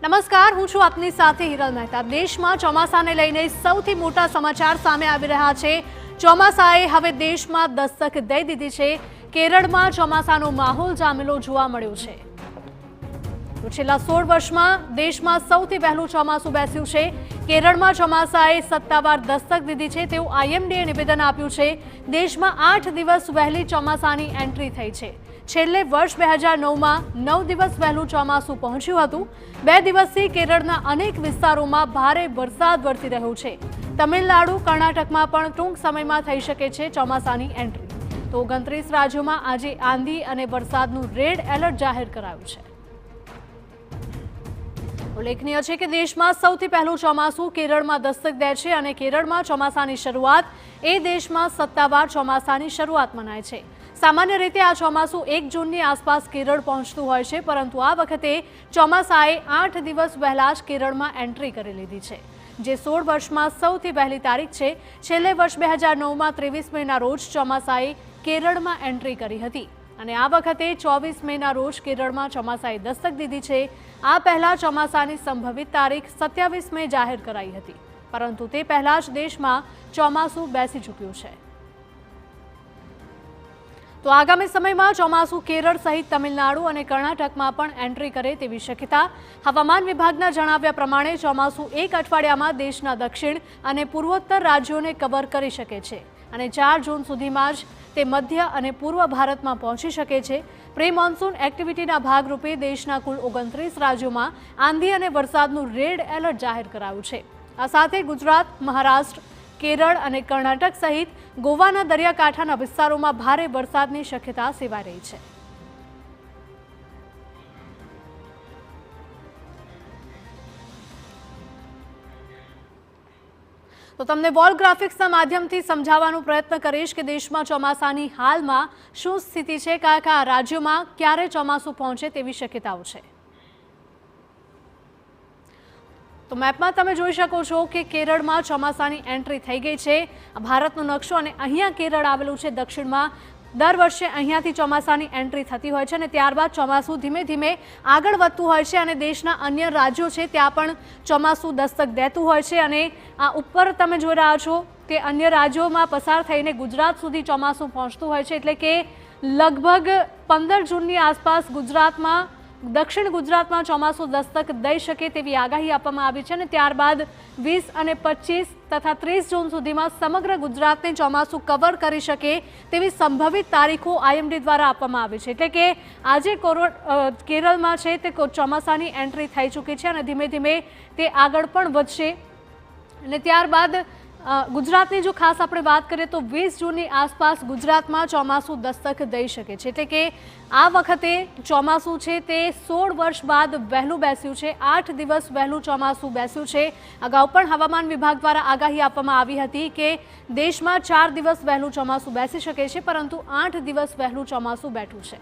નમસ્કાર, હું છું આપની સાથે હિરલ મહેતા। દેશમાં ચોમાસાને લઈને સૌથી મોટા સમાચાર સામે આવી રહ્યા છે। ચોમાસાએ હવે દેશમાં દસ્તક દઈ દીધી છે। કેરળમાં ચોમાસાનો માહોલ જામેલો જોવા મળ્યો છે। તો છેલ્લા 16 વર્ષમાં દેશમાં સૌથી વહેલું ચોમાસું બેસ્યું છે। કેરળમાં ચોમાસાએ સત્તાવાર દસ્તક દીધી છે તેવું આઈએમડીએ નિવેદન આપ્યું છે। દેશમાં 8 દિવસ વહેલી ચોમાસાની એન્ટ્રી થઈ છે। છેલ્લે વર્ષ 2009માં 9 દિવસ વહેલું ચોમાસું પહોંચ્યું હતું। 2 દિવસથી કેરળના અનેક વિસ્તારોમાં ભારે વરસાદ વરસી રહ્યો છે। તમિલનાડુ, કર્ણાટકમાં પણ ટૂંક સમયમાં થઈ શકે છે ચોમાસાની એન્ટ્રી। તો 29 રાજ્યોમાં આજે આંધી અને વરસાદનું રેડ એલર્ટ જાહેર કરાયું છે। ઉલ્લેખનીય છે કે દેશમાં સૌથી પહેલું ચોમાસું કેરળમાં દસ્તક દે છે અને કેરળમાં ચોમાસાની શરૂઆત એ દેશમાં સત્તાવાર ચોમાસાની શરૂઆત મનાય છે। સામાન્ય રીતે આ ચોમાસું 1 જૂનની આસપાસ કેરળ પહોંચતું હોય છે, પરંતુ આ વખતે ચોમાસાએ 8 દિવસ વહેલા જ કેરળમાં એન્ટ્રી કરી લીધી છે, જે 16 વર્ષમાં સૌથી વહેલી તારીખ છે। છેલ્લે વર્ષ 2009માં 23 મેના રોજ ચોમાસાએ કેરળમાં એન્ટ્રી કરી હતી અને આ વખતે 24 મેના રોજ કેરળમાં ચોમાસાએ દસ્તક દીધી છે। આ પહેલા ચોમાસાની સંભવિત તારીખ 27 મે જાહેર કરાઈ હતી, પરંતુ તે પહેલા જ દેશમાં ચોમાસું બેસી ચૂક્યું છે। તો આગામી સમયમાં ચોમાસું કેરળ સહિત તમિલનાડુ અને કર્ણાટકમાં પણ એન્ટ્રી કરે તેવી શક્યતા। હવામાન વિભાગના જણાવ્યા પ્રમાણે ચોમાસું 1 અઠવાડિયામાં દેશના દક્ષિણ અને પૂર્વોત્તર રાજ્યોને કવર કરી શકે છે અને 4 જૂન સુધીમાં જ તે મધ્ય અને પૂર્વ ભારતમાં પહોંચી શકે છે। પ્રી મોન્સૂન એક્ટિવિટીના ભાગરૂપે દેશના કુલ 29 રાજ્યોમાં આંધી અને વરસાદનું રેડ એલર્ટ જાહેર કરાયું છે। આ સાથે ગુજરાત, મહારાષ્ટ્ર, કેરળ અને કર્ણાટક સહિત ગોવાના દરિયાકાંઠાના વિસ્તારોમાં ભારે વરસાદની શક્યતા સેવાઈ રહી છે। તો તમને વોલ ગ્રાફિક્સના માધ્યમથી સમજાવવાનો પ્રયત્ન કરીશ કે દેશમાં ચોમાસાની હાલમાં શું સ્થિતિ છે, કયા કયા રાજ્યોમાં ક્યારે ચોમાસું પહોંચે તેવી શક્યતાઓ છે। તો મેપમાં તમે જોઈ શકો છો કે કેરળમાં ચોમાસાની એન્ટ્રી થઈ ગઈ છે। ભારતનો નકશો અને અહીંયા કેરળ આવેલું છે દક્ષિણમાં। દર વર્ષે અહીંયાથી ચોમાસાની એન્ટ્રી થતી હોય છે અને ત્યારબાદ ચોમાસું ધીમે ધીમે આગળ વધતું હોય છે અને દેશના અન્ય રાજ્યો છે ત્યાં પણ ચોમાસું દસ્તક દેતું હોય છે અને આ ઉપર તમે જોઈ રહ્યા છો કે અન્ય રાજ્યોમાં પસાર થઈને ગુજરાત સુધી ચોમાસું પહોંચતું હોય છે, એટલે કે લગભગ 15 જૂનની આસપાસ ગુજરાતમાં, દક્ષિણ ગુજરાતમાં ચોમાસું દસ્તક દઈ શકે તેવી આગાહી આપવામાં આવી છે અને ત્યારબાદ 20 અને 25 તથા 30 જૂન સુધીમાં સમગ્ર ગુજરાતને ચોમાસું કવર કરી શકે તેવી સંભવિત તારીખો આઈએમડી દ્વારા આપવામાં આવી છે। એટલે કે આજે કેરળમાં છે તે ચોમાસાની એન્ટ્રી થઈ ચૂકી છે અને ધીમે ધીમે તે આગળ પણ વધશે અને ત્યારબાદ ગુજરાતની જો ખાસ આપણે વાત કરીએ તો 20 જૂનની આસપાસ ગુજરાતમાં ચોમાસું દસ્તક દઈ શકે છે। એટલે કે આ વખતે ચોમાસું છે તે 16 વર્ષ બાદ વહેલું બેસ્યું છે। 8 દિવસ વહેલું ચોમાસું બેસ્યું છે। અગાઉ પણ હવામાન વિભાગ દ્વારા આગાહી આપવામાં આવી હતી કે દેશમાં 4 દિવસ વહેલું ચોમાસું બેસી શકે છે, પરંતુ 8 દિવસ વહેલું ચોમાસું બેઠું છે।